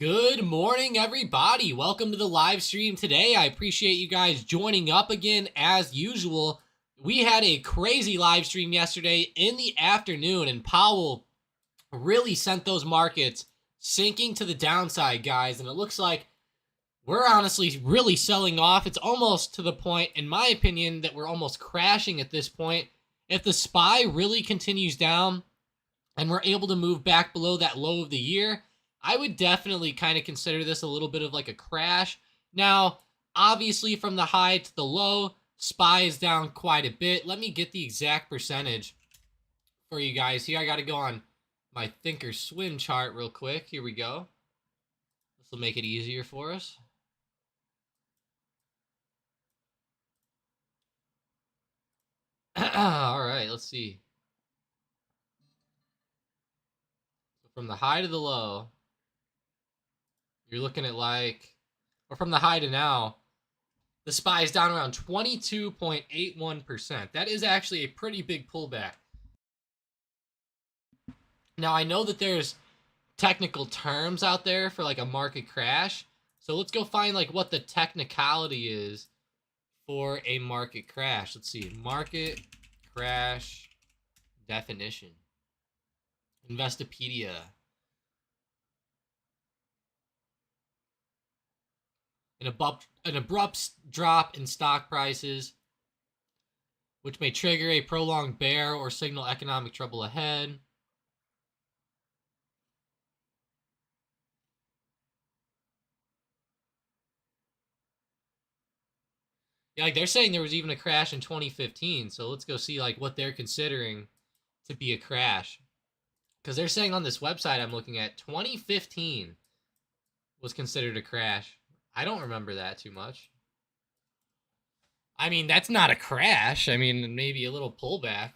Good morning, everybody. Welcome to the live stream today. I appreciate you guys joining up again as usual. We had a crazy live stream yesterday in the afternoon, and Powell really sent those markets sinking to the downside, guys. And it looks like we're honestly really selling off. It's almost to the point, in my opinion, that we're almost crashing at this point. If the SPY really continues down and we're able to move back below that low of the year, I would definitely kind of consider this a little bit of like a crash. Now, obviously from the high to the low, SPY is down quite a bit. Let me get the exact percentage for you guys here. I got to go on my Thinkorswim chart real quick. Here we go. This will make it easier for us. All right, let's see. So from the high to the low, you're looking at like, or from the high to now, the SPY is down around 22.81%. That is actually a pretty big pullback. Now, I know that there's technical terms out there for like a market crash. So let's go find like what the technicality is for a market crash. Let's see. Market crash definition. Investopedia. An abrupt drop in stock prices, which may trigger a prolonged bear or signal economic trouble ahead. Yeah, like they're saying there was even a crash in 2015. So let's go see like what they're considering to be a crash. Because they're saying on this website I'm looking at, 2015 was considered a crash. I don't remember that too much. I mean, that's not a crash. I mean, maybe a little pullback.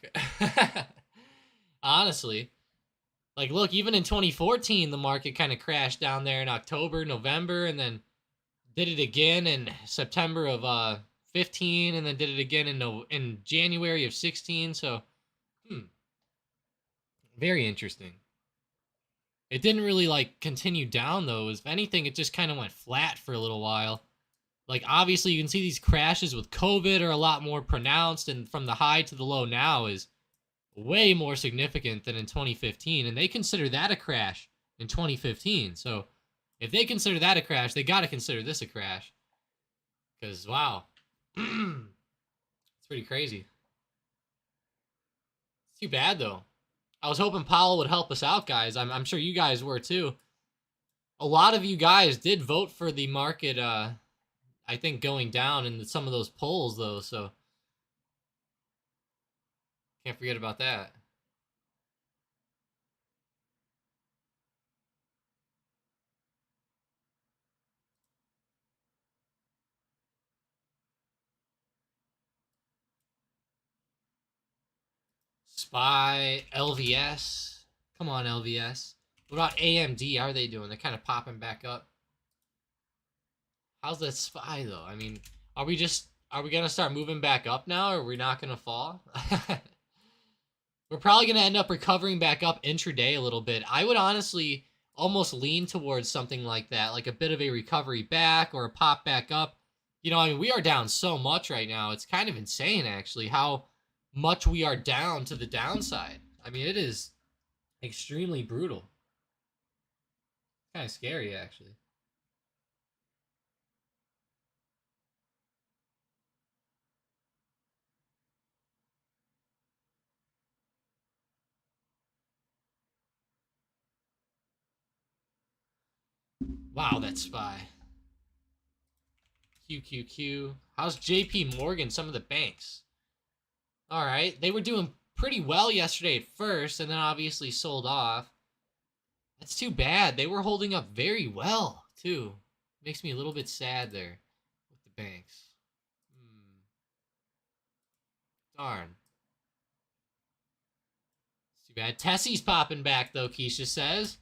Honestly. Like, look, even in 2014, the market kind of crashed down there in October, November, and then did it again in September of 15, and then did it again in January of 16. So, very interesting. It didn't really like continue down though. If anything, it just kind of went flat for a little while. Like obviously you can see these crashes with COVID are a lot more pronounced, and from the high to the low now is way more significant than in 2015, and they consider that a crash in 2015. So if they consider that a crash, they got to consider this a crash. Because wow. It's pretty crazy. It's too bad though. I was hoping Powell would help us out, guys. I'm sure you guys were too. A lot of you guys did vote for the market, I think, going down in some of those polls, though, so can't forget about that. SPY, LVS. Come on, LVS. What about AMD? How are they doing? They're kind of popping back up. How's that SPY, though? I mean, are we going to start moving back up now, or are we not going to fall? We're probably going to end up recovering back up intraday a little bit. I would honestly almost lean towards something like that, like a bit of a recovery back or a pop back up. You know, I mean, we are down so much right now. It's kind of insane, actually, how much we are down to the downside. I mean, it is extremely brutal. Kind of scary, actually. Wow, that SPY. QQQ. How's JP Morgan, some of the banks? All right. They were doing pretty well yesterday at first, and then obviously sold off. That's too bad. They were holding up very well, too. Makes me a little bit sad there with the banks. Darn. It's too bad. Tessie's popping back, though, Keisha says.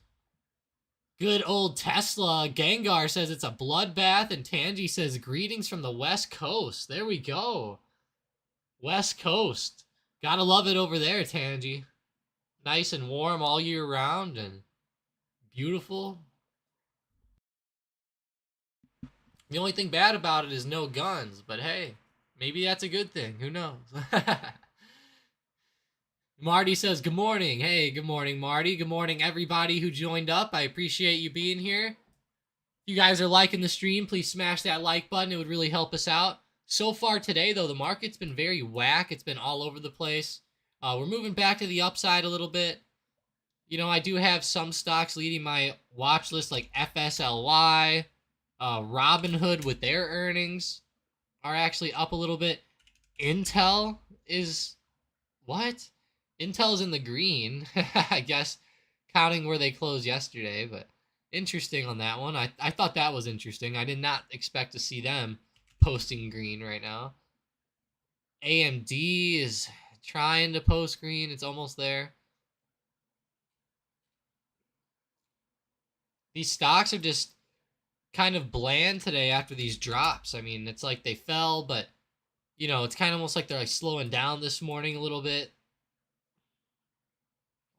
Good old Tesla. Gengar says it's a bloodbath, and Tangi says greetings from the West Coast. There we go. West Coast. Gotta love it over there, Tangi. Nice and warm all year round and beautiful. The only thing bad about it is no guns, but hey, maybe that's a good thing. Who knows? Marty says, good morning. Hey, good morning, Marty. Good morning, everybody who joined up. I appreciate you being here. If you guys are liking the stream, please smash that like button. It would really help us out. So far today, though, the market's been very whack. It's been all over the place. We're moving back to the upside a little bit. You know, I do have some stocks leading my watch list, like FSLY, Robinhood with their earnings are actually up a little bit. Intel is... what? Intel's in the green, I guess, counting where they closed yesterday, but interesting on that one. I thought that was interesting. I did not expect to see them posting green right now. AMD is trying to post green. It's almost there. These stocks are just kind of bland today after these drops. I mean, it's like they fell, but, you know, it's kind of almost like they're like slowing down this morning a little bit.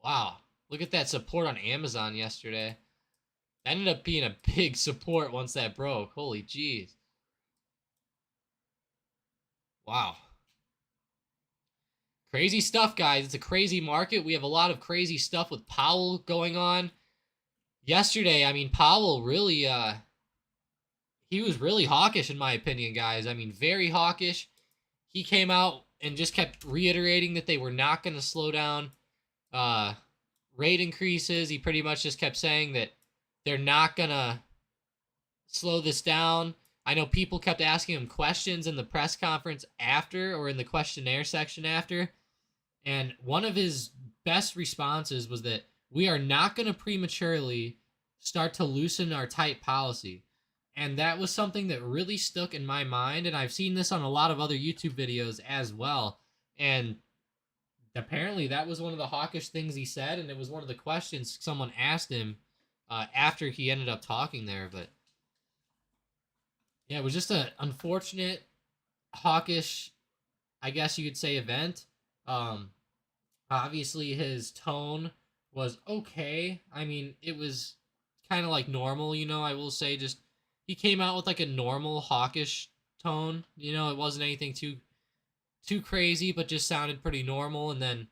Wow. Look at that support on Amazon yesterday. That ended up being a big support once that broke. Holy jeez. Wow. Crazy stuff, guys. It's a crazy market. We have a lot of crazy stuff with Powell going on. Yesterday, I mean, Powell really, he was really hawkish in my opinion, guys. I mean, very hawkish. He came out and just kept reiterating that they were not going to slow down rate increases. He pretty much just kept saying that they're not going to slow this down. I know people kept asking him questions in the press conference after, or in the questionnaire section after. And one of his best responses was that we are not going to prematurely start to loosen our tight policy. And that was something that really stuck in my mind. And I've seen this on a lot of other YouTube videos as well. And apparently that was one of the hawkish things he said. And it was one of the questions someone asked him after he ended up talking there. But yeah, it was just an unfortunate, hawkish, I guess you could say, event. Obviously his tone was okay. I mean, it was kind of like normal, you know, I will say. Just he came out with like a normal hawkish tone, you know. It wasn't anything too crazy, but just sounded pretty normal. And then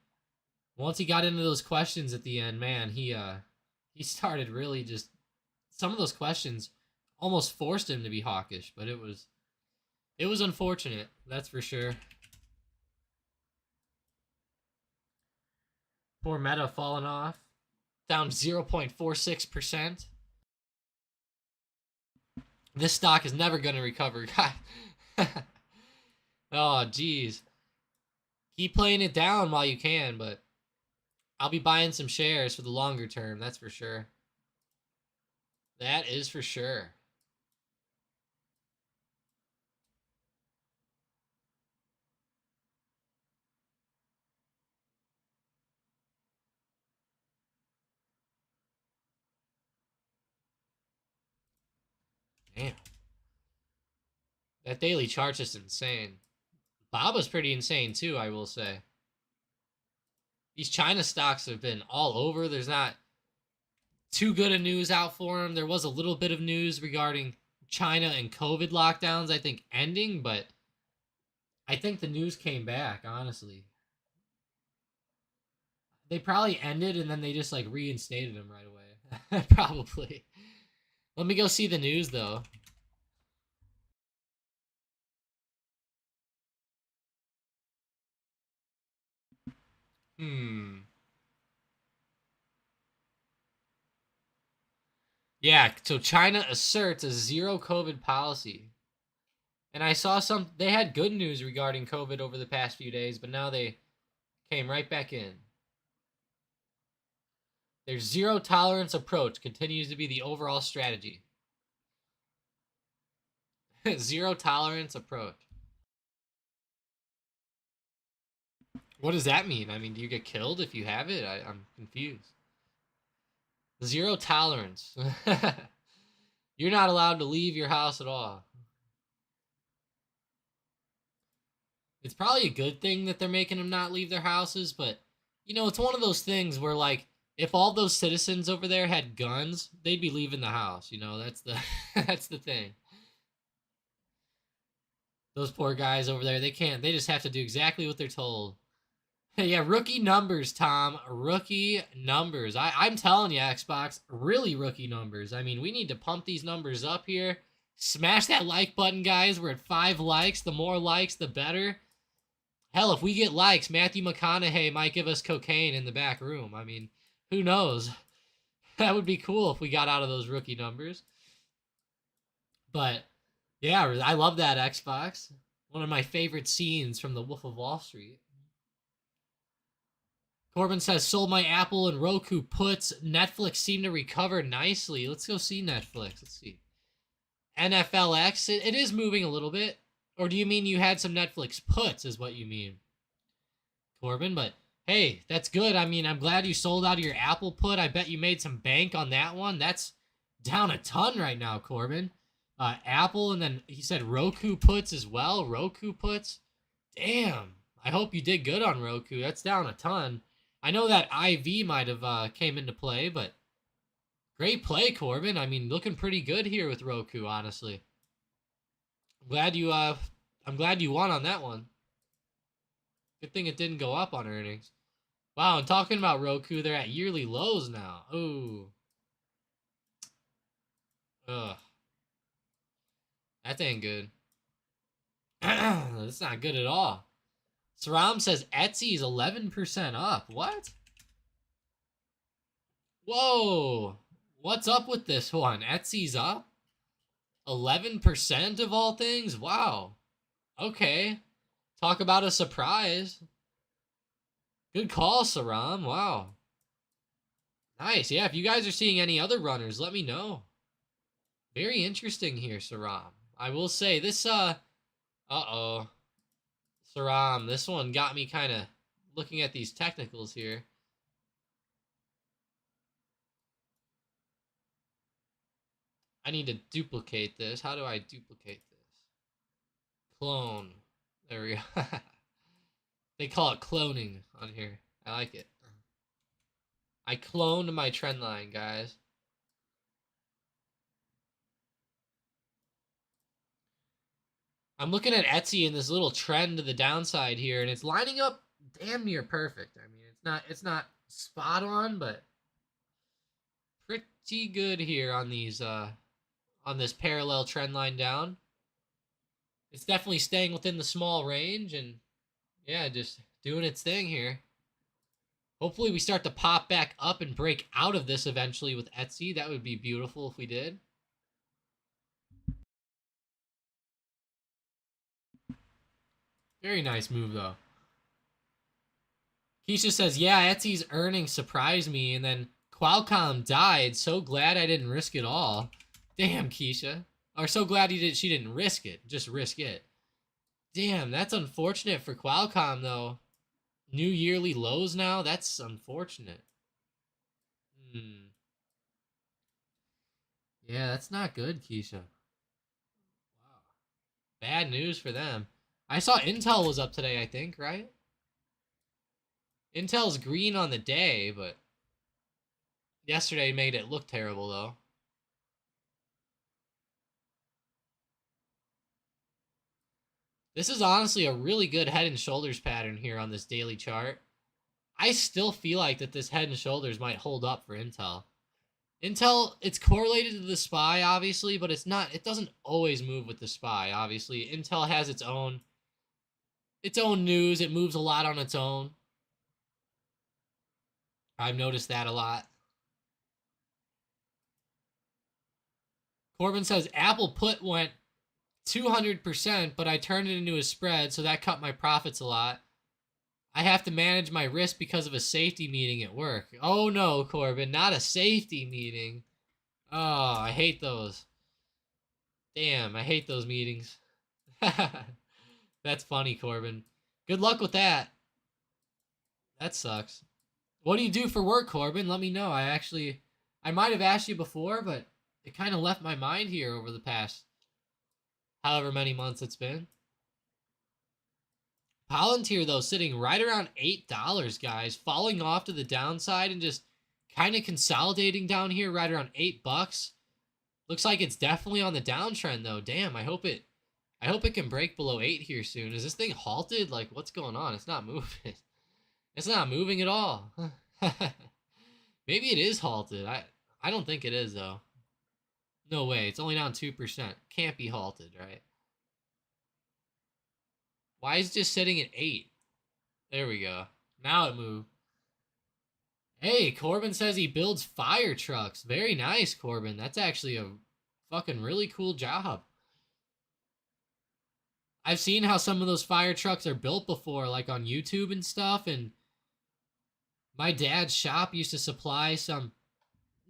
once he got into those questions at the end, man, he started really just, some of those questions almost forced him to be hawkish. But it was unfortunate, that's for sure. Poor Meta falling off, down 0.46%. This stock is never going to recover, God. Oh, geez. Keep playing it down while you can, but I'll be buying some shares for the longer term, that's for sure. That is for sure. Damn. That daily chart's just insane. Baba's pretty insane too, I will say. These China stocks have been all over. There's not too good of news out for them. There was a little bit of news regarding China and COVID lockdowns, I think, ending, but I think the news came back, honestly. They probably ended and then they just like reinstated them right away. Probably. Let me go see the news though. Yeah, so China asserts a zero COVID policy. And I saw they had good news regarding COVID over the past few days, but now they came right back in. Their zero tolerance approach continues to be the overall strategy. Zero tolerance approach. What does that mean? I mean, do you get killed if you have it? I'm confused. Zero tolerance. You're not allowed to leave your house at all. It's probably a good thing that they're making them not leave their houses, but, you know, it's one of those things where, like, if all those citizens over there had guns, they'd be leaving the house, you know? That's the that's the thing. Those poor guys over there, they can't. They just have to do exactly what they're told. Yeah, rookie numbers, Tom. Rookie numbers. I'm telling you, Xbox, really rookie numbers. I mean, we need to pump these numbers up here. Smash that like button, guys. We're at 5 likes. The more likes, the better. Hell, if we get likes, Matthew McConaughey might give us cocaine in the back room. I mean, who knows? That would be cool if we got out of those rookie numbers. But, yeah, I love that Xbox. One of my favorite scenes from The Wolf of Wall Street. Corbin says, sold my Apple and Roku puts. Netflix seem to recover nicely. Let's go see Netflix. Let's see. NFLX, it is moving a little bit. Or do you mean you had some Netflix puts is what you mean, Corbin? But, hey, that's good. I mean, I'm glad you sold out of your Apple put. I bet you made some bank on that one. That's down a ton right now, Corbin. Apple, and then he said Roku puts as well. Roku puts. Damn. I hope you did good on Roku. That's down a ton. I know that IV might have came into play, but great play, Corbin. I mean, looking pretty good here with Roku, honestly. I'm glad you won on that one. Good thing it didn't go up on earnings. Wow, and talking about Roku, they're at yearly lows now. Ooh. Ugh. That ain't good. That's not good at all. Saram says Etsy's 11% up. What? Whoa. What's up with this one? Etsy's up? 11% of all things? Wow. Okay. Talk about a surprise. Good call, Saram. Wow. Nice. Yeah, if you guys are seeing any other runners, let me know. Very interesting here, Saram. I will say this, uh-oh. Saram, this one got me kind of looking at these technicals here. I need to duplicate this. How do I duplicate this? Clone. There we go. They call it cloning on here. I like it. I cloned my trend line, guys. I'm looking at Etsy in this little trend to the downside here, and it's lining up damn near perfect. I mean, it's not spot on, but pretty good here on these on this parallel trend line down. It's definitely staying within the small range, and yeah, just doing its thing here. Hopefully we start to pop back up and break out of this eventually with Etsy. That would be beautiful if we did. Very nice move, though. Keisha says, yeah, Etsy's earnings surprised me, and then Qualcomm died. So glad I didn't risk it all. Damn, Keisha. Or so glad she didn't risk it. Just risk it. Damn, that's unfortunate for Qualcomm, though. New yearly lows now? That's unfortunate. Yeah, that's not good, Keisha. Wow. Bad news for them. I saw Intel was up today, I think, right? Intel's green on the day, but yesterday made it look terrible, though. This is honestly a really good head and shoulders pattern here on this daily chart. I still feel like that this head and shoulders might hold up for Intel. Intel, it's correlated to the SPY, obviously, but it doesn't always move with the SPY, obviously. Intel has its own news. It moves a lot on its own. I've noticed that a lot. Corbin says, Apple put went 200%, but I turned it into a spread, so that cut my profits a lot. I have to manage my risk because of a safety meeting at work. Oh no, Corbin, not a safety meeting. Oh, I hate those. Damn, I hate those meetings. That's funny, Corbin. Good luck with that. That sucks. What do you do for work, Corbin? Let me know. I might have asked you before, but it kind of left my mind here over the past however many months it's been. Palantir, though, sitting right around $8, guys. Falling off to the downside and just kind of consolidating down here right around $8. Looks like it's definitely on the downtrend, though. Damn, I hope it I hope it can break below 8 here soon. Is this thing halted? Like, what's going on? It's not moving. It's not moving at all. Maybe it is halted. I don't think it is, though. No way. It's only down 2%. Can't be halted, right? Why is it just sitting at 8? There we go. Now it moved. Hey, Corbin says he builds fire trucks. Very nice, Corbin. That's actually a fucking really cool job. I've seen how some of those fire trucks are built before, like on YouTube and stuff, and my dad's shop used to supply some,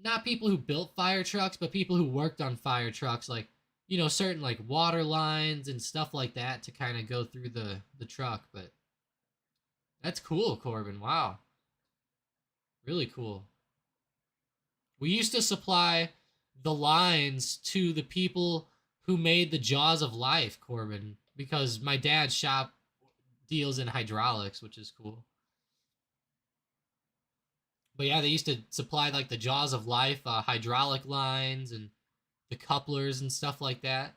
not people who built fire trucks, but people who worked on fire trucks, like, you know, certain like water lines and stuff like that to kind of go through the truck. But that's cool, Corbin. Wow. Really cool. We used to supply the lines to the people who made the Jaws of Life, Corbin, because my dad's shop deals in hydraulics, which is cool. But yeah, they used to supply like the Jaws of Life hydraulic lines and the couplers and stuff like that.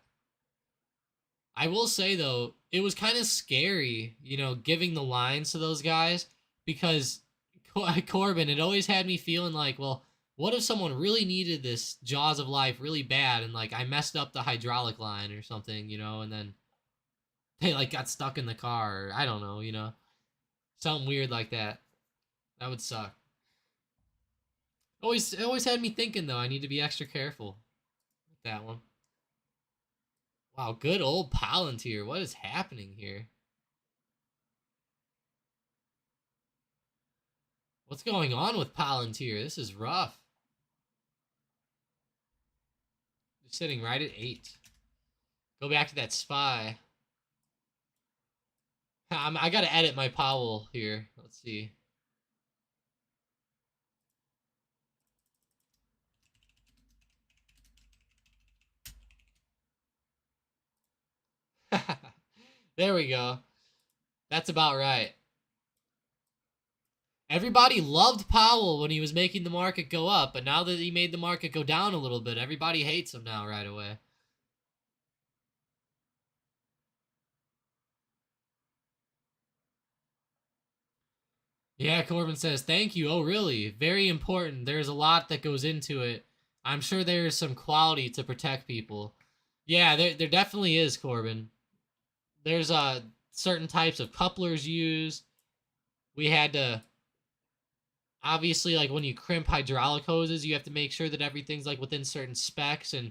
I will say though, it was kind of scary, you know, giving the lines to those guys because Corbin, it always had me feeling like, well, what if someone really needed this Jaws of Life really bad and like I messed up the hydraulic line or something, you know, and then they like got stuck in the car or I don't know, you know, something weird like that. That would suck. It always had me thinking though, I need to be extra careful with that one. Wow, good old Palantir. What is happening here? What's going on with Palantir? This is rough. Just sitting right at 8. Go back to that SPY. I gotta edit my Powell here. Let's see. There we go. That's about right. Everybody loved Powell when he was making the market go up, but now that he made the market go down a little bit, everybody hates him now right away. Yeah, Corbin says, thank you. Oh, really? Very important. There's a lot that goes into it. I'm sure there's some quality to protect people. Yeah, there definitely is, Corbin. There's certain types of couplers used. We had to obviously, like when you crimp hydraulic hoses, you have to make sure that everything's like within certain specs. And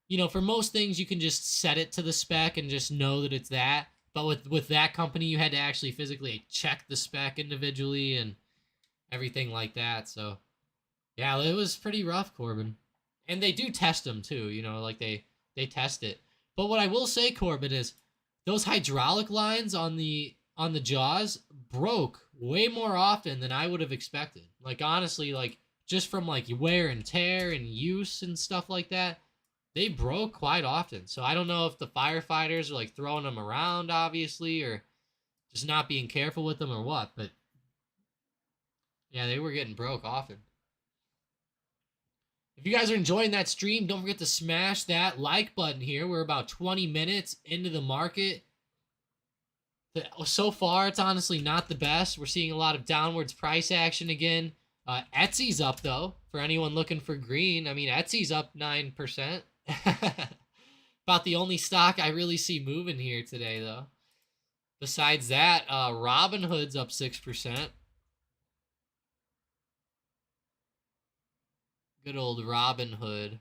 you know, for most things you can just set it to the spec and just know that it's that. But with that company, you had to actually physically check the spec individually and everything like that. So yeah, it was pretty rough, Corbin. And they do test them too, you know, like they test it. But what I will say, Corbin, is those hydraulic lines on the jaws broke way more often than I would have expected. Like honestly, like just from like wear and tear and use and stuff like that, they broke quite often. So I don't know if the firefighters are like throwing them around, obviously, or just not being careful with them or what. But yeah, they were getting broke often. If you guys are enjoying that stream, don't forget to smash that like button here. We're about 20 minutes into the market. So far, it's honestly not the best. We're seeing a lot of downwards price action again. Etsy's up, though, for anyone looking for green. I mean, Etsy's up 9%. About the only stock I really see moving here today, though. Besides that, Robinhood's up 6%. Good old Robinhood.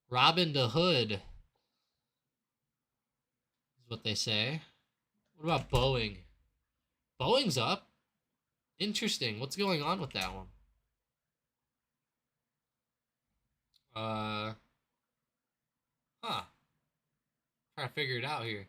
Robin to Hood is what they say. What about Boeing? Boeing's up. Interesting. What's going on with that one? Huh. Trying to figure it out here.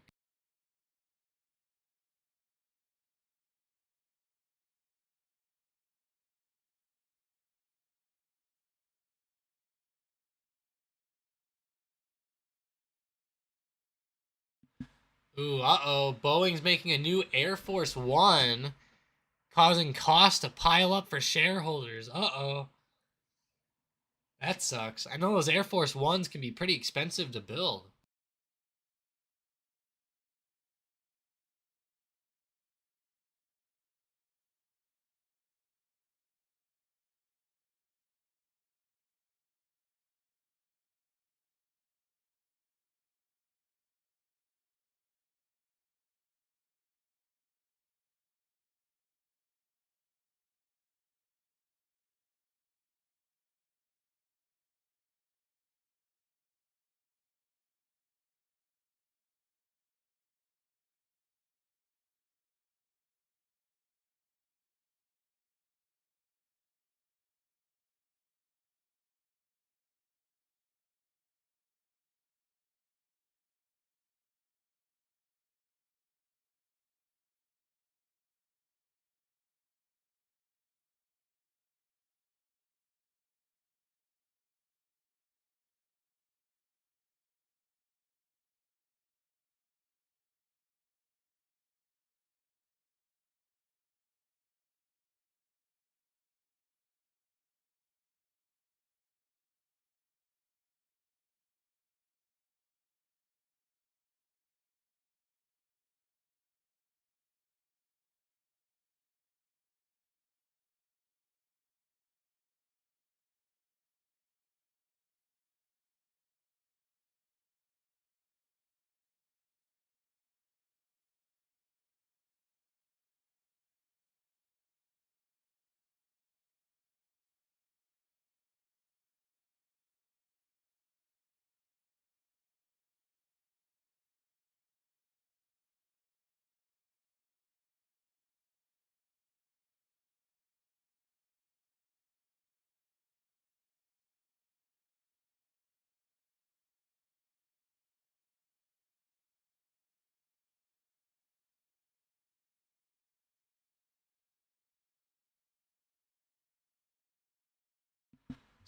Ooh, uh-oh. Boeing's making a new Air Force One, causing costs to pile up for shareholders. Uh-oh. That sucks. I know those Air Force Ones can be pretty expensive to build.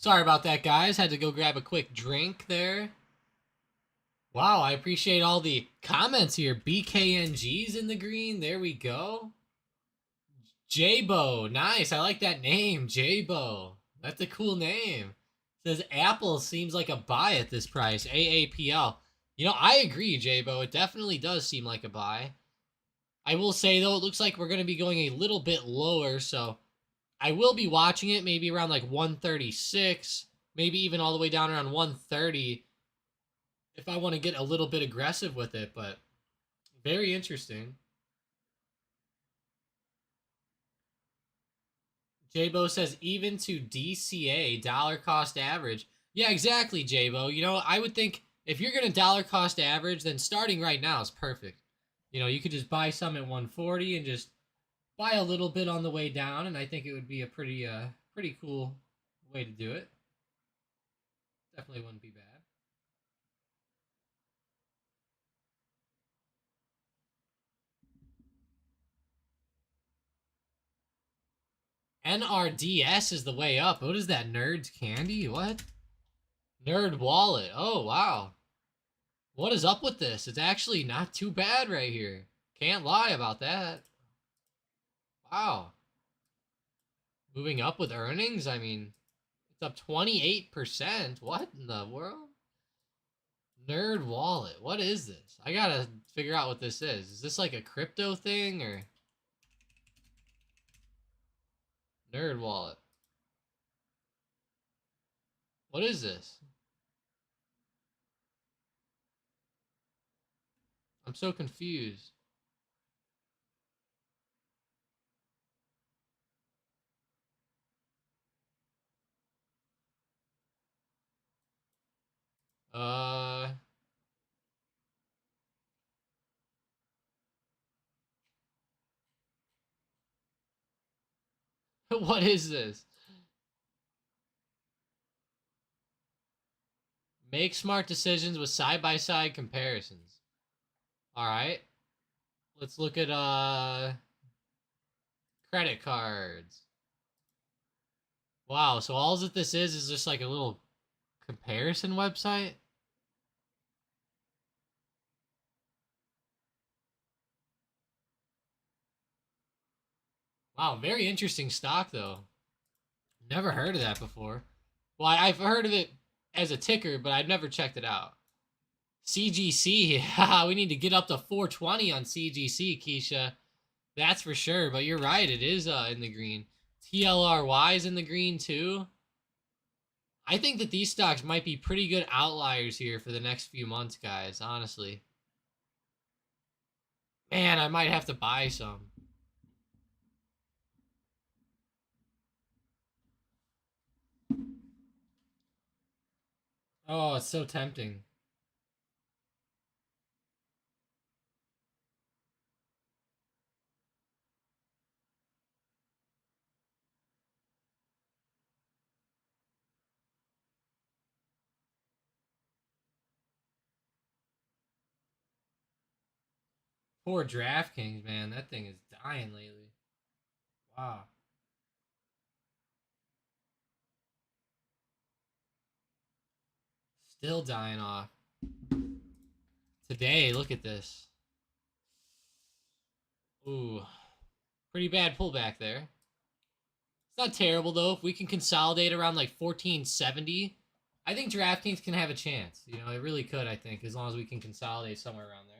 Sorry about that, guys. Had to go grab a quick drink there. Wow, I appreciate all the comments here. BKNG's in the green. There we go. Jabo. Nice. I like that name. Jabo. That's a cool name. Says Apple seems like a buy at this price. AAPL. You know, I agree, Jabo. It definitely does seem like a buy. I will say, though, it looks like we're going to be going a little bit lower, so I will be watching it maybe around like 136, maybe even all the way down around 130 if I want to get a little bit aggressive with it, but very interesting. Jabo says even to DCA, dollar cost average. Yeah, exactly, Jabo. You know, I would think if you're going to dollar cost average, then starting right now is perfect. You know, you could just buy some at 140 and just buy a little bit on the way down, and I think it would be a pretty cool way to do it. Definitely wouldn't be bad. NRDS is the way up. What is that? Nerd's Candy? What? Nerd Wallet. Oh, wow. What is up with this? It's actually not too bad right here. Can't lie about that. Wow. Moving up with earnings? I mean, it's up 28%. What in the world? Nerd Wallet. What is this? I gotta figure out what this is. Is this like a crypto thing or? Nerd Wallet. What is this? I'm so confused. Uh, what is this? Make smart decisions with side-by-side comparisons. All right. Let's look at credit cards. Wow, so all that this is just like a little comparison website? Wow, very interesting stock though. Never heard of that before. Well, I've heard of it as a ticker, but I've never checked it out. CGC, we need to get up to 420 on CGC, Keisha. That's for sure, but you're right, it is in the green. TLRY is in the green too. I think that these stocks might be pretty good outliers here for the next few months, guys, honestly. Man, I might have to buy some. Oh, it's so tempting. Poor DraftKings, man. That thing is dying lately. Wow. Still dying off. Today, look at this. Ooh. Pretty bad pullback there. It's not terrible, though. If we can consolidate around like 1470, I think DraftKings can have a chance. You know, it really could, I think, as long as we can consolidate somewhere around there.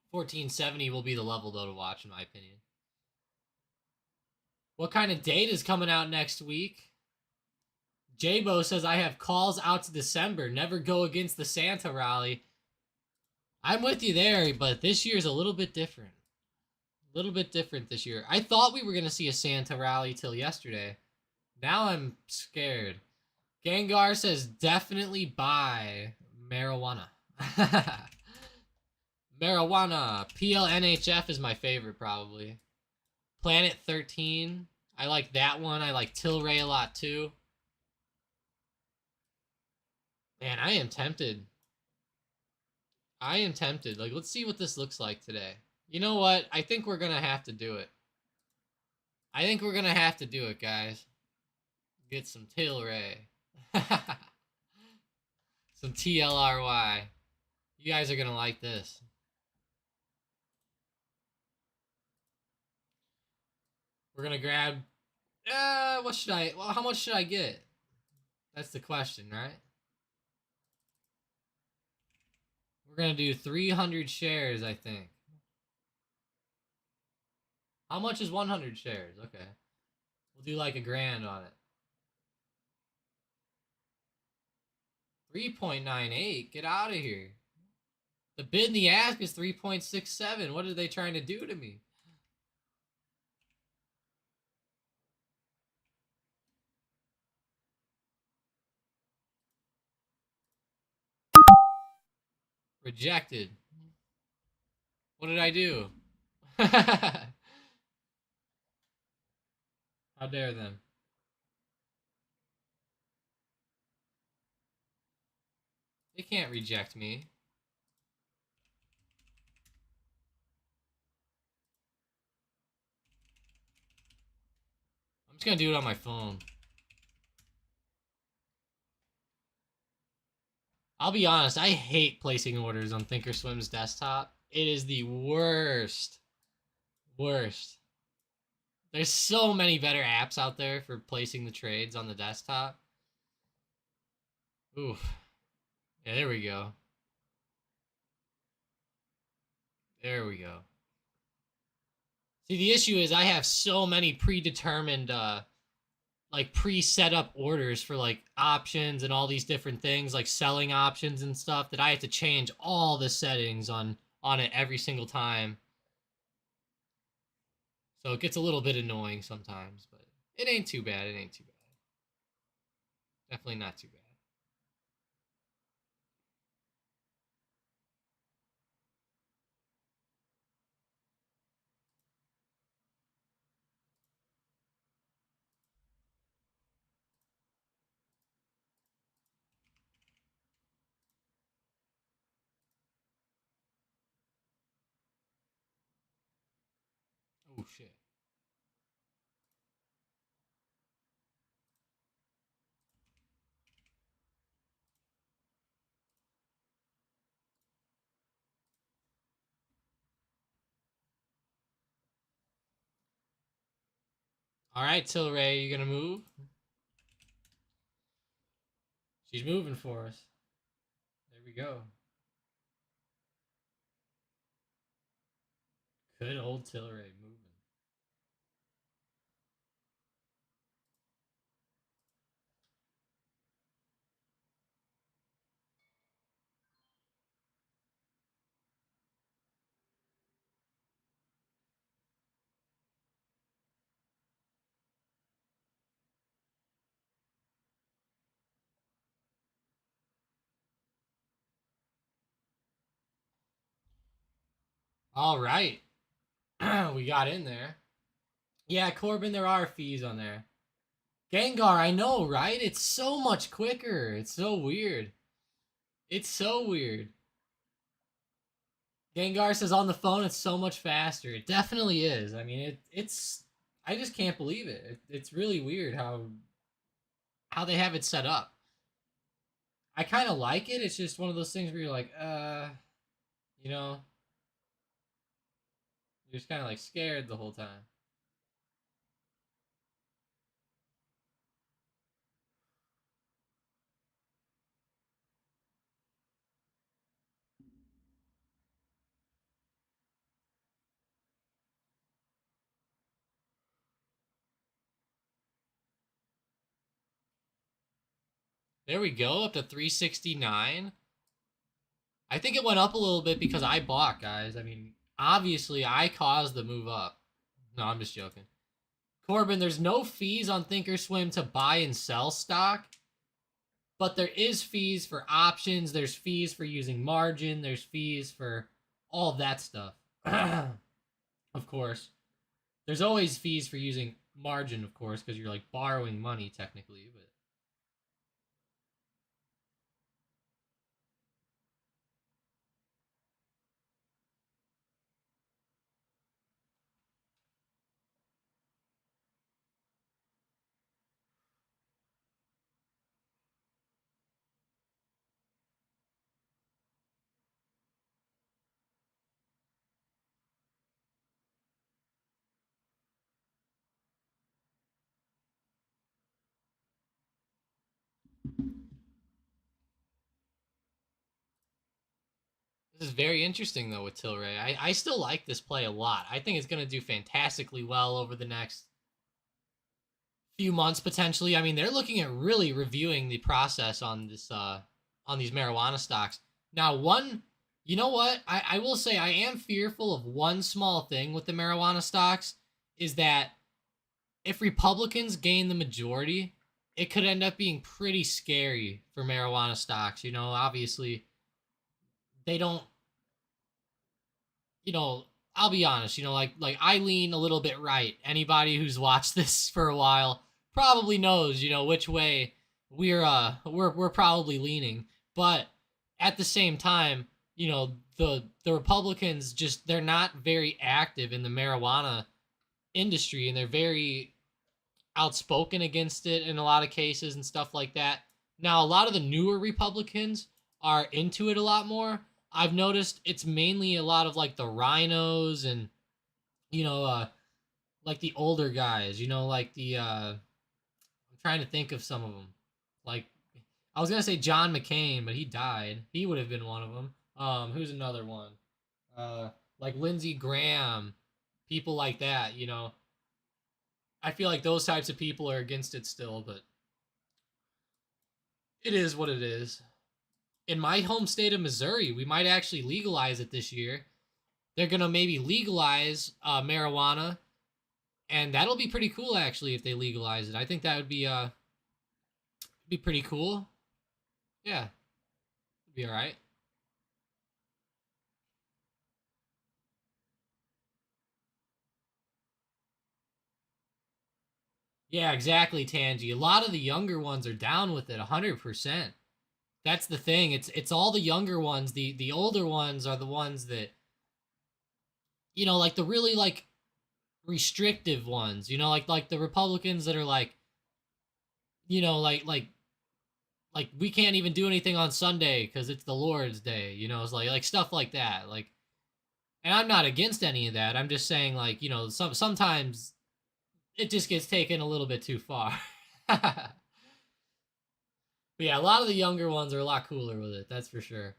1470 will be the level, though, to watch, in my opinion. What kind of data is coming out next week? Jabo says, I have calls out to December. Never go against the Santa rally. I'm with you there, but this year's a little bit different. A little bit different this year. I thought we were going to see a Santa rally till yesterday. Now I'm scared. Gengar says, definitely buy marijuana. Marijuana. PLNHF is my favorite, probably. Planet 13. I like that one. I like Tilray a lot, too. Man, I am tempted. I am tempted. Like, let's see what this looks like today. You know what? I think we're going to have to do it. I think we're gonna have to do it, guys. Get some Tilray. Some TLRY. You guys are gonna like this. We're gonna grab. What should I? Well, how much should I get? That's the question, right? We're gonna do 300 shares, I think. How much is 100 shares? Okay. We'll do like $1,000 on it. 3.98. Get out of here. The bid and the ask is 3.67. What are they trying to do to me? Rejected. What did I do? How dare them? They can't reject me. I'm just gonna do it on my phone. I'll be honest, I hate placing orders on Thinkorswim's desktop. It is the worst. Worst. There's so many better apps out there for placing the trades on the desktop. Oof. Yeah, there we go. There we go. See, the issue is I have so many predetermined, like pre-set up orders for like options and all these different things, like selling options and stuff, that I have to change all the settings on it every single time. So it gets a little bit annoying sometimes, but it ain't too bad. It ain't too bad. Definitely not too bad. Oh shit. All right, Tilray, you gonna move? She's moving for us. There we go. Good old Tilray moving. All right. We got in there. Yeah, Corbin, there are fees on there. Gengar, I know, right? It's so much quicker. It's so weird. It's so weird. Gengar says on the phone it's so much faster. It definitely is. I mean, it's I just can't believe it. It's really weird how they have it set up. I kind of like it. It's just one of those things where you're like, you know, you're just kind of like scared the whole time. There we go, up to 369. I think it went up a little bit because I bought, guys. I mean, obviously I caused the move up. No, I'm just joking. Corbin, there's no fees on Thinkorswim to buy and sell stock, but there is fees for options. There's fees for using margin. There's fees for all of that stuff. Of course. There's always fees for using margin, of course, because you're like borrowing money technically, but This is very interesting though with Tilray. I still like this play a lot. I think it's gonna do fantastically well over the next few months potentially. I mean, they're looking at really reviewing the process on this on these marijuana stocks. Now, you know what? I will say I am fearful of one small thing with the marijuana stocks is that if Republicans gain the majority, it could end up being pretty scary for marijuana stocks. You know, obviously they don't, you know, I'll be honest, you know, like I lean a little bit right. Anybody who's watched this for a while probably knows, you know, which way we're probably leaning. But at the same time, you know, the Republicans just they're not very active in the marijuana industry and they're very outspoken against it in a lot of cases and stuff like that. Now, a lot of the newer Republicans are into it a lot more. I've noticed it's mainly a lot of like the rhinos and you know like the older guys, you know, like the I'm trying to think of some of them. Like I was going to say John McCain, but he died. He would have been one of them. Who's another one? Like Lindsey Graham, people like that, you know. I feel like those types of people are against it still, but it is what it is. In my home state of Missouri, we might actually legalize it this year. They're going to maybe legalize marijuana, and that'll be pretty cool actually if they legalize it. I think that would be pretty cool. Yeah. It'd be all right. Yeah, exactly, Tangi. A lot of the younger ones are down with it 100%. That's the thing. It's all the younger ones. The older ones are the ones that you know, like the really like restrictive ones. You know, like the Republicans that are like, you know, like we can't even do anything on Sunday because it's the Lord's Day. You know, it's like stuff like that. Like, and I'm not against any of that. I'm just saying like you know sometimes it just gets taken a little bit too far. But yeah, a lot of the younger ones are a lot cooler with it. That's for sure.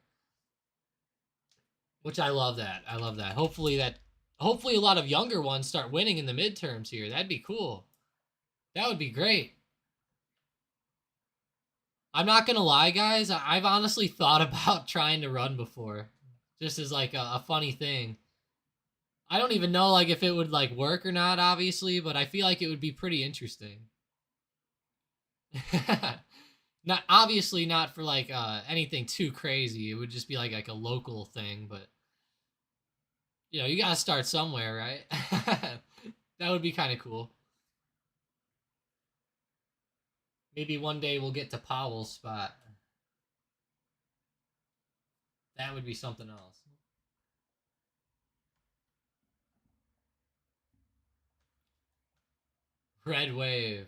Which I love that. I love that. Hopefully a lot of younger ones start winning in the midterms here. That'd be cool. That would be great. I'm not gonna lie, guys. I've honestly thought about trying to run before, just as like a funny thing. I don't even know like if it would like work or not, obviously, but I feel like it would be pretty interesting. Not obviously not for like anything too crazy. It would just be like a local thing, but you know, you gotta start somewhere, right? That would be kind of cool. Maybe one day we'll get to Powell's spot. That would be something else. Red Wave.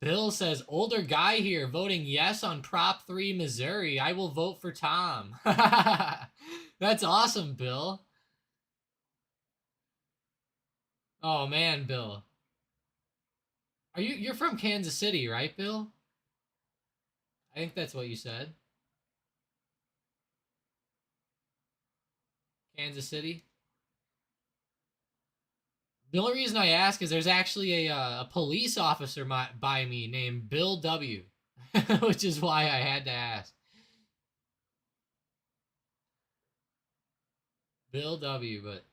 Bill says, older guy here voting yes on Prop 3 Missouri. I will vote for Tom. That's awesome, Bill. Oh man, Bill. You're from Kansas City, right, Bill? I think that's what you said. Kansas City. The only reason I ask is there's actually a police officer by me named Bill W, which is why I had to ask. Bill W, but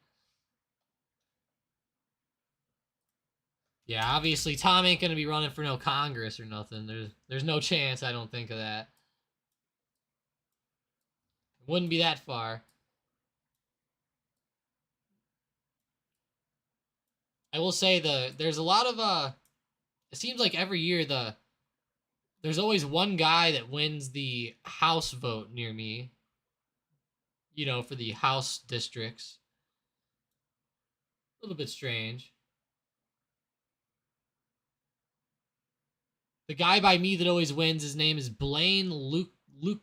yeah, obviously Tom ain't gonna be running for no Congress or nothing. There's no chance I don't think of that. It wouldn't be that far. I will say there's a lot of it seems like every year there's always one guy that wins the House vote near me, you know, for the House districts. A little bit strange. The guy by me that always wins, his name is Blaine Lukenmeyer.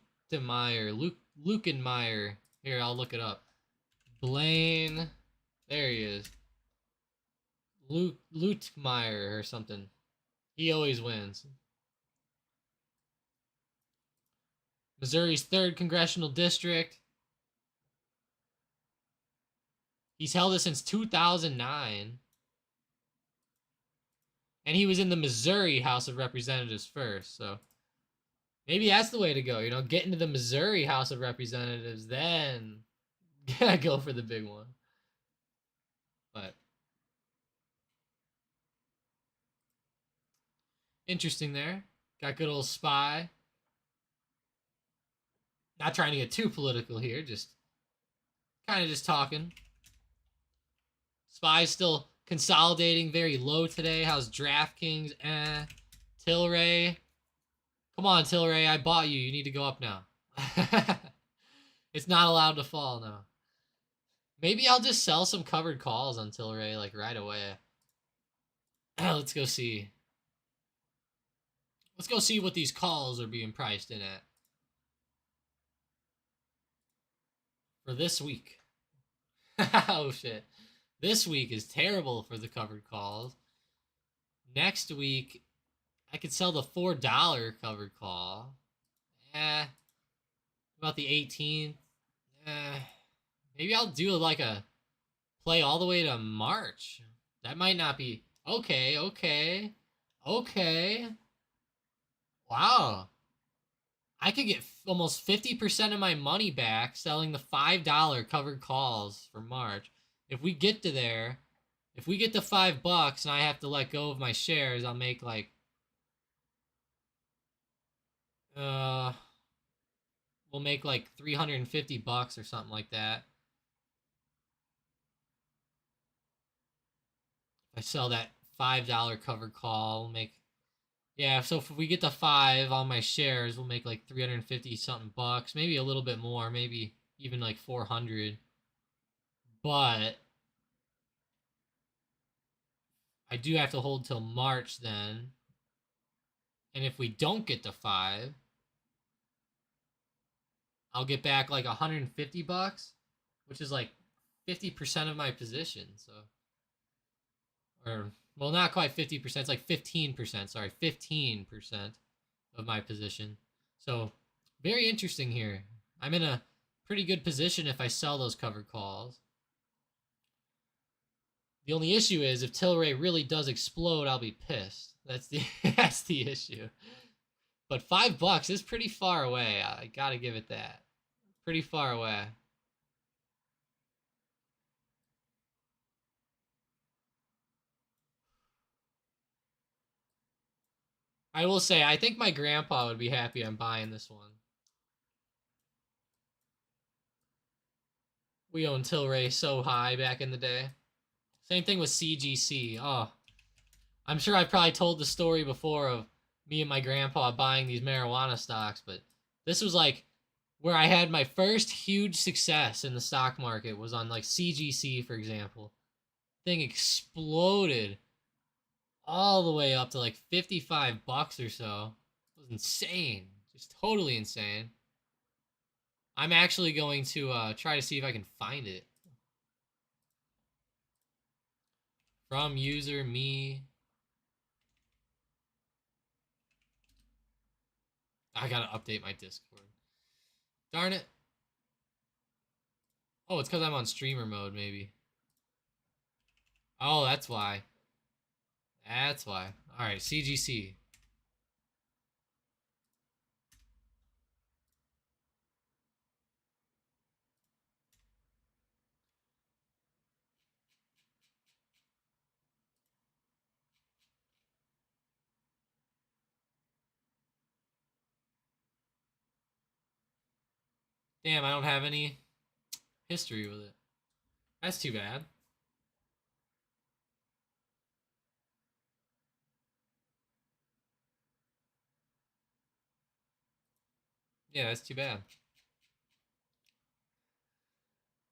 Here, I'll look it up. Blaine. There he is. Lutemeyer or something. He always wins. Missouri's 3rd congressional district. He's held it since 2009. And he was in the Missouri House of Representatives first, so maybe that's the way to go. You know, get into the Missouri House of Representatives, then go for the big one. But interesting there. Got good old Spy. Not trying to get too political here, just kind of just talking. Spy's still consolidating very low today. How's DraftKings? Tilray. Come on, Tilray. I bought you. You need to go up now. It's not allowed to fall now. Maybe I'll just sell some covered calls on Tilray like right away. Let's go see. Let's go see what these calls are being priced in at for this week. Oh shit. This week is terrible for the covered calls. Next week, I could sell the $4 covered call. About the 18th. Maybe I'll do like a play all the way to March. That might not be... Okay. Wow. I could get almost 50% of my money back selling the $5 covered calls for March. If we get to there, if we get to $5 and I have to let go of my shares, I'll make like... we'll make like $350 or something like that. If I sell that $5 covered call, we'll make... Yeah, so if we get to 5 on my shares, we'll make like 350 something bucks, maybe a little bit more, maybe even like 400. But I do have to hold till March then. And if we don't get to 5, I'll get back like 150 bucks, which is like 50% of my position. So, or well, not quite 50%. It's like 15%. Sorry, 15% of my position. So, very interesting here. I'm in a pretty good position if I sell those covered calls. The only issue is if Tilray really does explode, I'll be pissed. That's the issue. But $5 is pretty far away. I gotta give it that. Pretty far away. I will say, I think my grandpa would be happy I'm buying this one. We owned Tilray so high back in the day. Same thing with CGC. Oh, I'm sure I've probably told the story before of me and my grandpa buying these marijuana stocks, but this was like where I had my first huge success in the stock market was on like CGC, for example. Thing exploded all the way up to like $55 or so. It was insane. Just totally insane. I'm actually going to try to see if I can find it. From user me. I gotta update my Discord. Darn it. Oh, it's because I'm on streamer mode, maybe. Oh, that's why. That's why. Alright, CGC. Damn, I don't have any history with it. That's too bad. Yeah, that's too bad.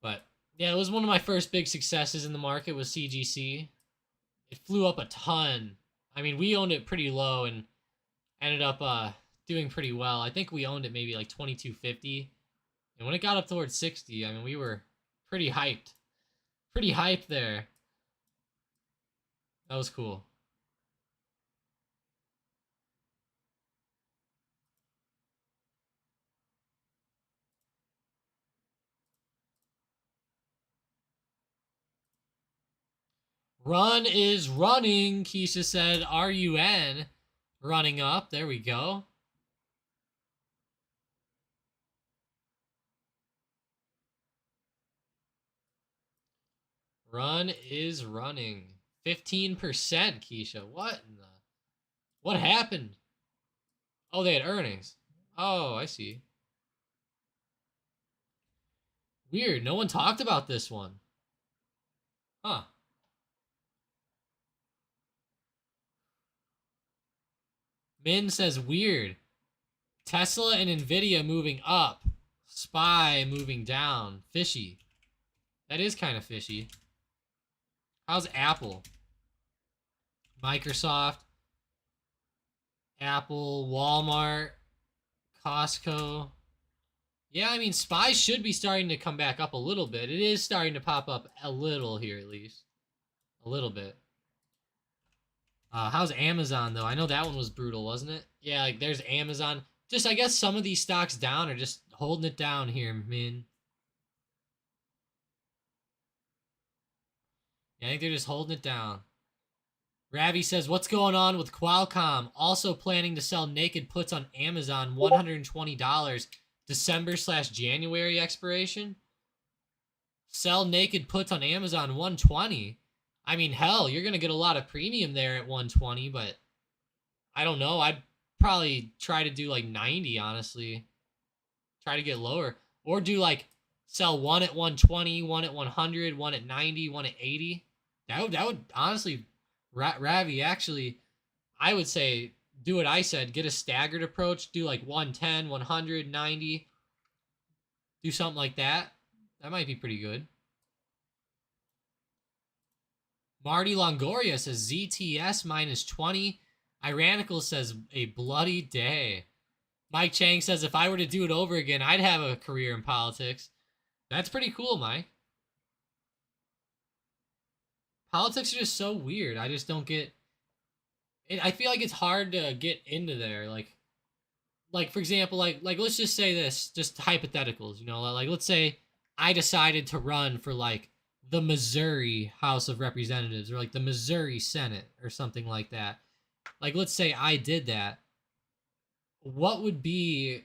But yeah, it was one of my first big successes in the market was CGC. It flew up a ton. I mean, we owned it pretty low and ended up doing pretty well. I think we owned it maybe like 2250. And when it got up towards 60, I mean, we were pretty hyped. Pretty hyped there. That was cool. Run is running, Keisha said. R-U-N. Running up. There we go. Run is running. 15%, Keisha. What in the... What happened? Oh, they had earnings. Oh, I see. Weird. No one talked about this one. Huh. Min says weird. Tesla and Nvidia moving up. SPY moving down. Fishy. That is kind of fishy. How's Apple? Microsoft. Apple. Walmart. Costco. Yeah, I mean, SPY should be starting to come back up a little bit. It is starting to pop up a little here, at least. A little bit. How's Amazon, though? I know that one was brutal, wasn't it? Yeah, like, there's Amazon. Just, I guess some of these stocks down are just holding it down here, Min. Yeah, I think they're just holding it down. Ravi says, what's going on with Qualcomm? Also planning to sell naked puts on Amazon, $120. December/January expiration. Sell naked puts on Amazon, 120. I mean, hell, you're going to get a lot of premium there at 120, but I don't know. I'd probably try to do like 90, honestly. Try to get lower. Or do like sell one at 120, one at 100, one at 90, one at 80. That would honestly, Ravi, actually, I would say do what I said. Get a staggered approach. Do like 110, 100, 90. Do something like that. That might be pretty good. Marty Longoria says ZTS minus 20. Iranical says a bloody day. Mike Chang says if I were to do it over again, I'd have a career in politics. That's pretty cool, Mike. Politics are just so weird. I just don't get it. I feel like it's hard to get into there. Like for example, like let's just say this, just hypotheticals, you know, like let's say I decided to run for like the Missouri House of Representatives or like the Missouri Senate or something like that. Like let's say I did that. What would be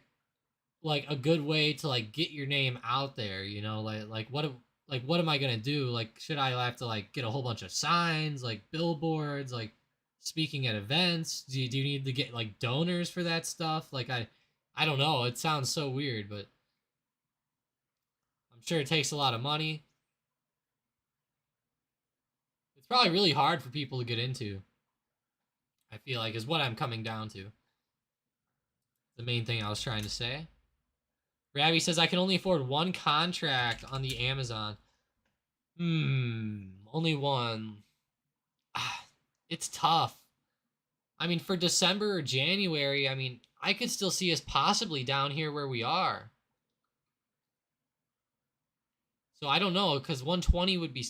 like a good way to like get your name out there, you know? Like what am I going to do? Like should I have to like get a whole bunch of signs, like billboards, like speaking at events? Do you need to get like donors for that stuff? Like I don't know. It sounds so weird, but I'm sure it takes a lot of money. It's probably really hard for people to get into. I feel like is what I'm coming down to. The main thing I was trying to say. Ravi says I can only afford one contract on the Amazon. Only one. It's tough. I mean, for December or January, I mean, I could still see us possibly down here where we are. So I don't know, because 120 would be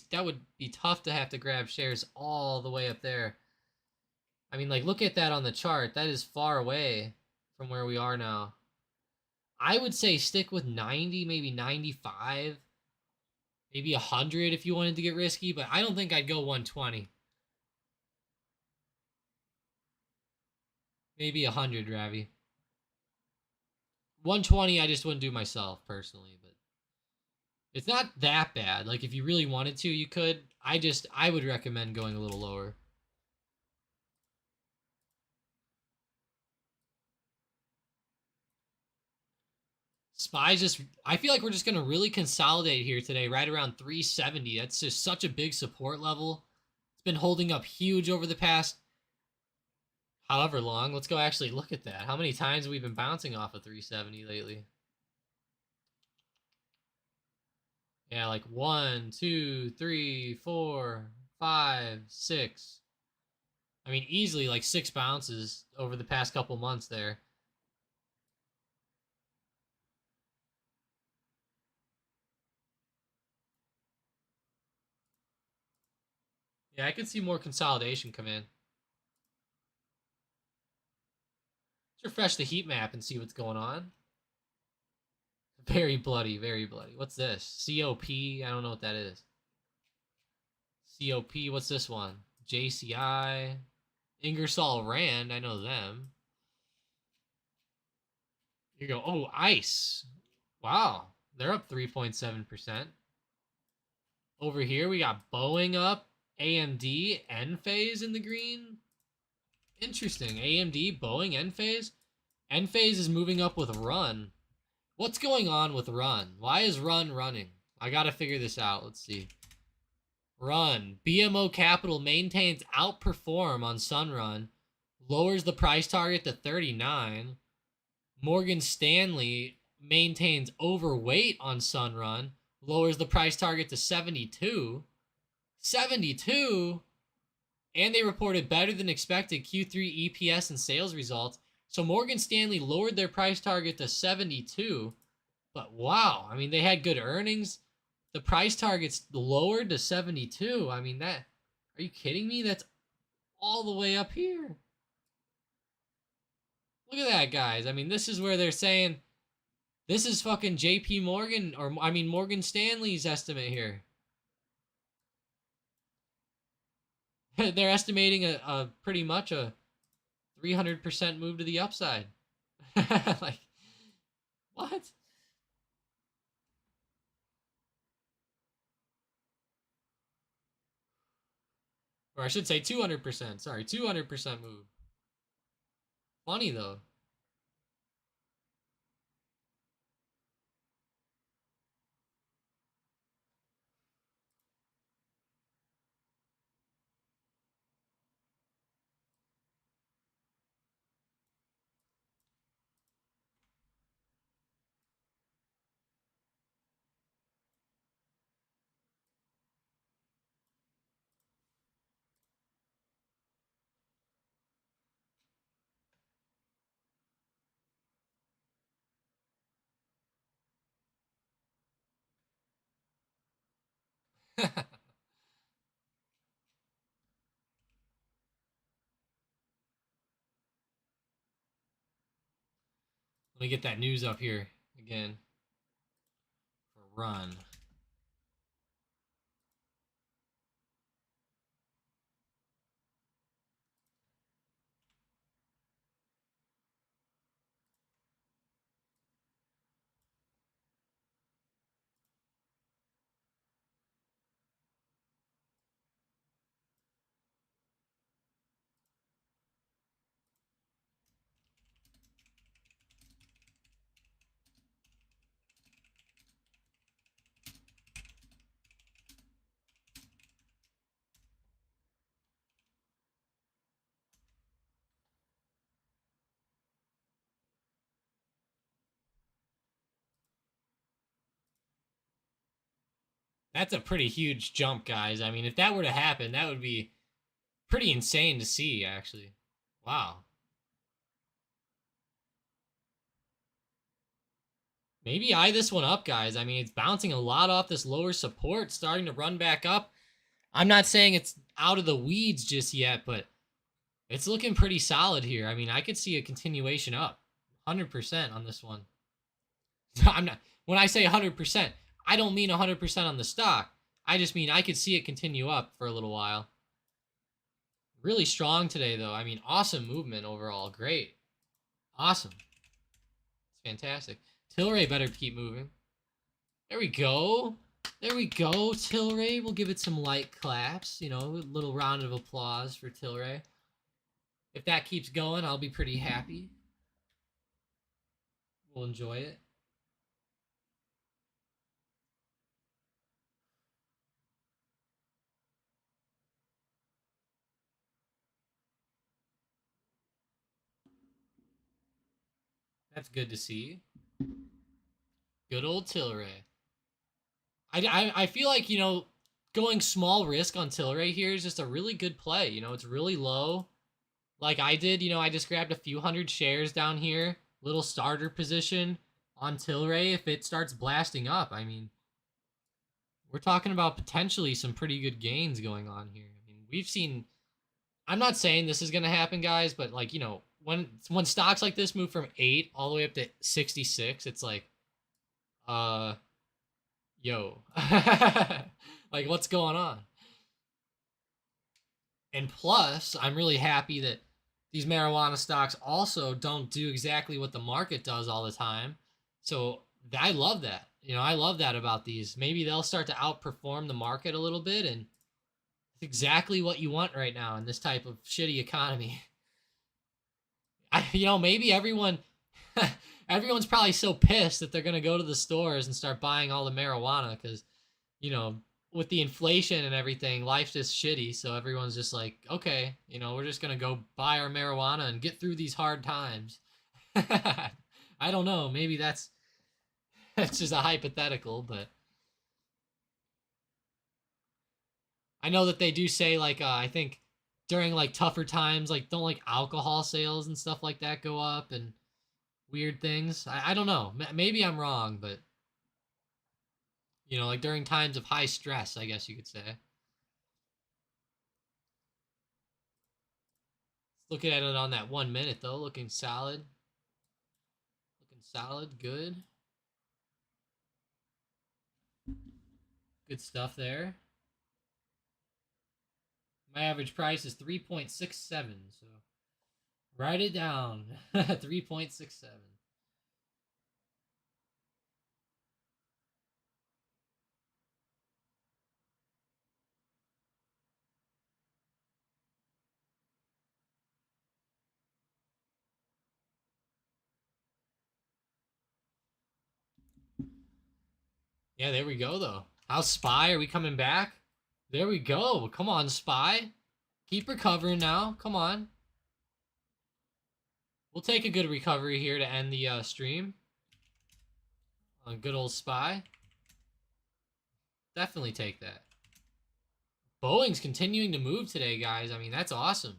tough to have to grab shares all the way up there. I mean, like, look at that on the chart. That is far away from where we are now. I would say stick with 90, maybe 95, maybe 100 if you wanted to get risky, but I don't think I'd go 120. Maybe 100, Ravi. 120, I just wouldn't do myself personally, but it's not that bad. Like if you really wanted to, you could. I would recommend going a little lower. Spies just, I feel like we're just going to really consolidate here today, right around 370. That's just such a big support level. It's been holding up huge over the past however long. Let's go actually look at that. How many times have we been bouncing off of 370 lately? Yeah, like 1, 2, 3, 4, 5, 6. I mean, easily like 6 bounces over the past couple months there. Yeah, I could see more consolidation come in. Let's refresh the heat map and see what's going on. Very bloody, very bloody. What's this? COP? I don't know what that is. COP, what's this one? JCI. Ingersoll Rand, I know them. You go, oh, ICE. Wow, they're up 3.7%. Over here, we got Boeing up, AMD, Enphase in the green. Interesting. AMD, Boeing, Enphase. Enphase is moving up with Run. What's going on with Run? Why is Run running? I gotta figure this out. Let's see. Run. BMO Capital maintains outperform on Sunrun. Lowers the price target to 39. Morgan Stanley maintains overweight on Sunrun. Lowers the price target to 72. 72? And they reported better than expected Q3 EPS and sales results. So Morgan Stanley lowered their price target to 72. But wow, I mean, they had good earnings. The price target's lowered to 72. I mean, that, are you kidding me? That's all the way up here. Look at that, guys. I mean, this is where they're saying this is fucking JP Morgan, or I mean Morgan Stanley's estimate here. They're estimating a pretty much a 300% move to the upside. Like, what? Or I should say 200%. Sorry, 200% move. Funny, though. Let me get that news up here again. For Run. That's a pretty huge jump, guys. I mean, if that were to happen, that would be pretty insane to see, actually. Wow. Maybe eye this one up, guys. I mean, it's bouncing a lot off this lower support, starting to run back up. I'm not saying it's out of the weeds just yet, but it's looking pretty solid here. I mean, I could see a continuation up 100% on this one. I'm not, when I say 100%, I don't mean 100% on the stock. I just mean I could see it continue up for a little while. Really strong today, though. I mean, awesome movement overall. Great. Awesome. It's fantastic. Tilray better keep moving. There we go. There we go, Tilray. We'll give it some light claps. You know, a little round of applause for Tilray. If that keeps going, I'll be pretty happy. We'll enjoy it. That's good to see. Good old Tilray. I feel like, you know, going small risk on Tilray here is just a really good play. You know, it's really low. Like I did, you know, I just grabbed a few hundred shares down here. Little starter position on Tilray if it starts blasting up. I mean, we're talking about potentially some pretty good gains going on here. I mean, we've seen, I'm not saying this is going to happen, guys, but like, you know, when stocks like this move from 8 all the way up to 66, it's like, yo, like, what's going on? And plus, I'm really happy that these marijuana stocks also don't do exactly what the market does all the time. So I love that. You know, I love that about these. Maybe they'll start to outperform the market a little bit, and it's exactly what you want right now in this type of shitty economy. You know, maybe everyone's probably so pissed that they're gonna go to the stores and start buying all the marijuana because, you know, with the inflation and everything, life's just shitty. So everyone's just like, okay, you know, we're just gonna go buy our marijuana and get through these hard times. I don't know. Maybe that's just a hypothetical, but I know that they do say like I think during like tougher times, like don't like alcohol sales and stuff like that go up and weird things. I don't know. Maybe I'm wrong, but you know, like during times of high stress, I guess you could say. Looking at it on that 1 minute though, looking solid. Looking solid, good. Good stuff there. My average price is 3.67, so write it down. 3.67. Yeah, there we go though. How's Spy? Are we coming back? There we go. Come on, Spy. Keep recovering now. Come on. We'll take a good recovery here to end the stream. A good old Spy. Definitely take that. Boeing's continuing to move today, guys. I mean, that's awesome.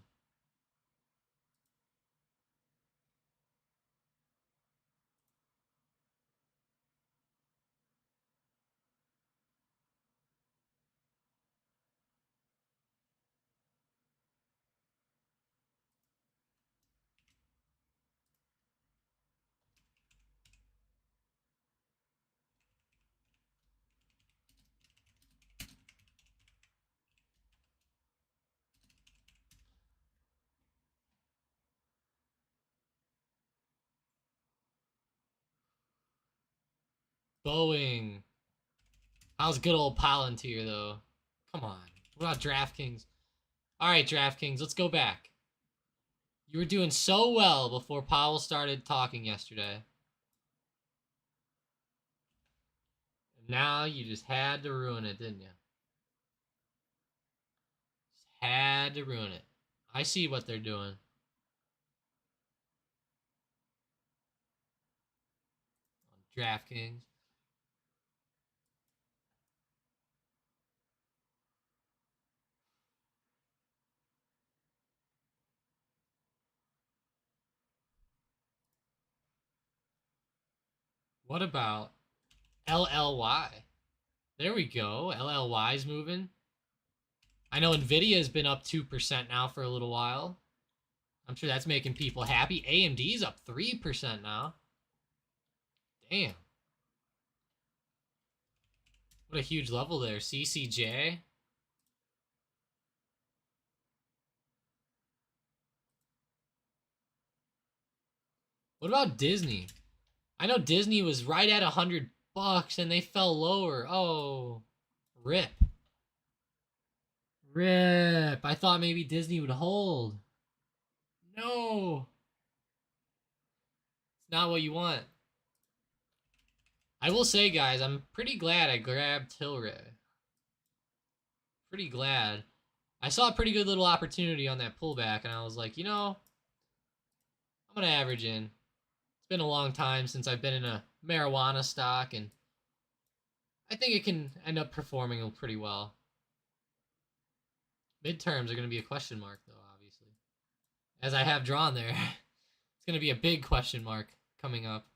Boeing. How's good old Palantir, though? Come on. What about DraftKings? All right, DraftKings, let's go back. You were doing so well before Powell started talking yesterday. And now you just had to ruin it, didn't you? Just had to ruin it. I see what they're doing. On DraftKings. What about LLY? There we go. LLY's moving. I know Nvidia's been up 2% now for a little while. I'm sure that's making people happy. AMD's up 3% now. Damn. What a huge level there. CCJ. What about Disney? I know Disney was right at $100 and they fell lower. Oh, rip. Rip. I thought maybe Disney would hold. No. It's not what you want. I will say, guys, I'm pretty glad I grabbed Tilray. Pretty glad. I saw a pretty good little opportunity on that pullback, and I was like, you know, I'm going to average in. It's been a long time since I've been in a marijuana stock, and I think it can end up performing pretty well. Midterms are going to be a question mark, though, obviously. As I have drawn there. It's going to be a big question mark coming up.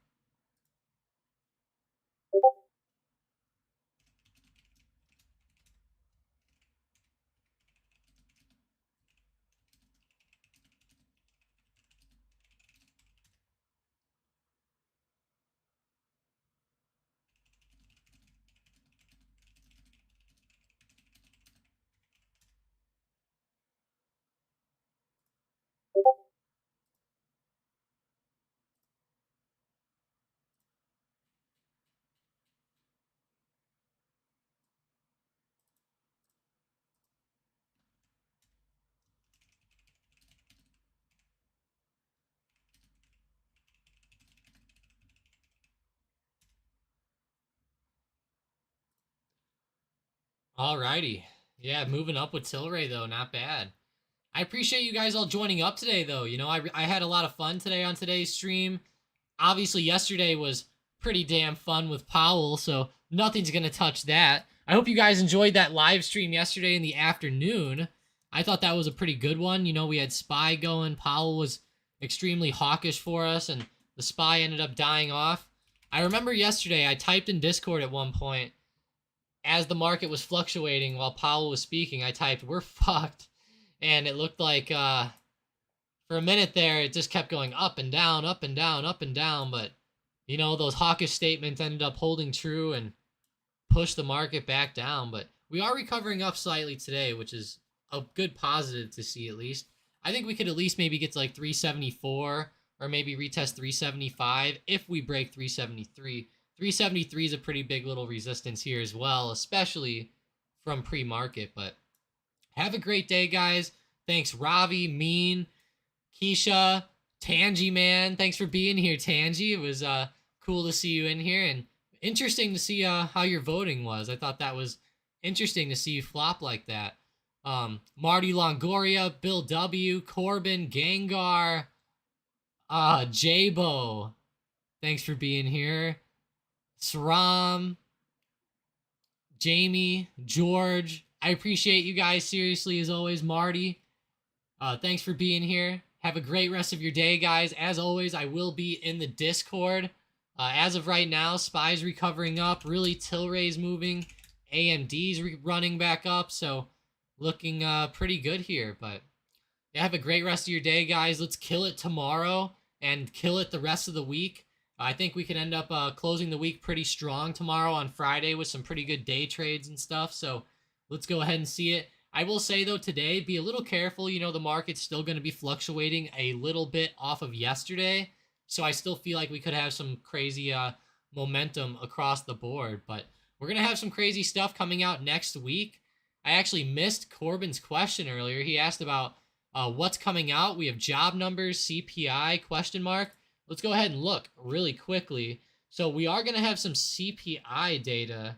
Alrighty. Yeah, moving up with Tilray, though. Not bad. I appreciate you guys all joining up today, though. You know, I had a lot of fun today on today's stream. Obviously, yesterday was pretty damn fun with Powell, so nothing's going to touch that. I hope you guys enjoyed that live stream yesterday in the afternoon. I thought that was a pretty good one. You know, we had SPY going. Powell was extremely hawkish for us, and the SPY ended up dying off. I remember yesterday I typed in Discord at one point as the market was fluctuating while Powell was speaking. I typed, "We're fucked." And it looked like for a minute there, it just kept going up and down, up and down, up and down. But, you know, those hawkish statements ended up holding true and pushed the market back down. But we are recovering up slightly today, which is a good positive to see at least. I think we could at least maybe get to like 374 or maybe retest 375 if we break 373. 373 is a pretty big little resistance here as well, especially from pre-market. But have a great day, guys. Thanks, Ravi, Mean, Keisha, Tangy, man. Thanks for being here, Tangy. It was cool to see you in here, and interesting to see how your voting was. I thought that was interesting to see you flop like that. Marty Longoria, Bill W, Corbin, Gengar, Jabo. Thanks for being here. Sram, Jamie, George. I appreciate you guys, seriously, as always. Marty, thanks for being here. Have a great rest of your day, guys. As always, I will be in the Discord. As of right now, SPY's recovering up. Really, Tilray's moving. AMD's running back up. So, looking pretty good here. But, yeah, have a great rest of your day, guys. Let's kill it tomorrow and kill it the rest of the week. I think we can end up closing the week pretty strong tomorrow on Friday with some pretty good day trades and stuff. So, let's go ahead and see it. I will say, though, today, be a little careful. You know, the market's still going to be fluctuating a little bit off of yesterday. So I still feel like we could have some crazy momentum across the board. But we're going to have some crazy stuff coming out next week. I actually missed Corbin's question earlier. He asked about what's coming out. We have job numbers, CPI, question mark. Let's go ahead and look really quickly. So we are going to have some CPI data.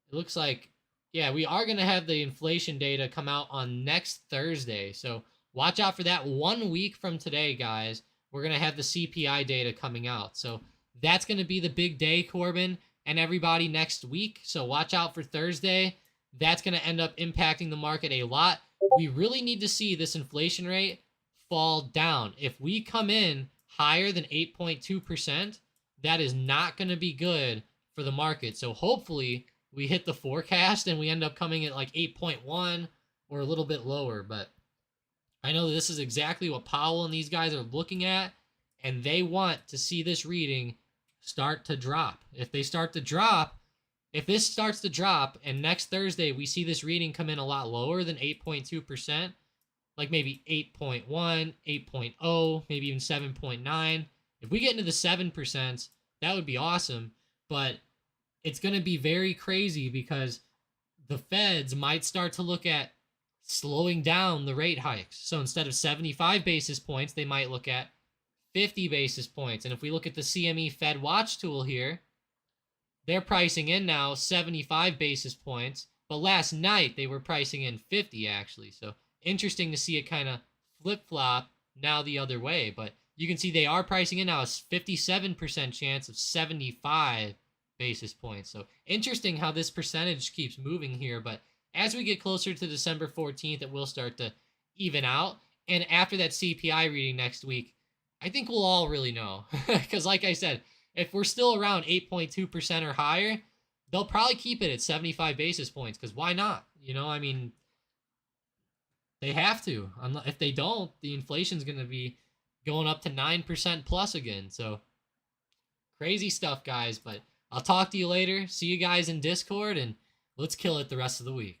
It looks like, yeah, we are going to have the inflation data come out on next Thursday. So watch out for that. 1 week from today, guys, we're going to have the CPI data coming out. So that's going to be the big day, Corbin, and everybody next week. So watch out for Thursday. That's going to end up impacting the market a lot. We really need to see this inflation rate fall down. If we come in higher than 8.2%, that is not going to be good for the market. So hopefully we hit the forecast and we end up coming at like 8.1 or a little bit lower. But I know this is exactly what Powell and these guys are looking at, and they want to see this reading start to drop. If they start to drop, if this starts to drop and next Thursday we see this reading come in a lot lower than 8.2%, like maybe 8.1, 8.0, maybe even 7.9, if we get into the 7%, that would be awesome. But it's going to be very crazy because the feds might start to look at slowing down the rate hikes. So instead of 75 basis points, they might look at 50 basis points. And if we look at the CME Fed Watch tool here, they're pricing in now 75 basis points. But last night, they were pricing in 50, actually. So interesting to see it kind of flip-flop now the other way. But you can see they are pricing in now a 57% chance of 75 basis points. So interesting how this percentage keeps moving here. But as we get closer to December 14th, it will start to even out. And after that CPI reading next week, I think we'll all really know. Because like I said, if we're still around 8.2% or higher, they'll probably keep it at 75 basis points. Because why not? You know, I mean, they have to. If they don't, the inflation's going to be going up to 9% plus again. So crazy stuff, guys. But I'll talk to you later. See you guys in Discord, and let's kill it the rest of the week.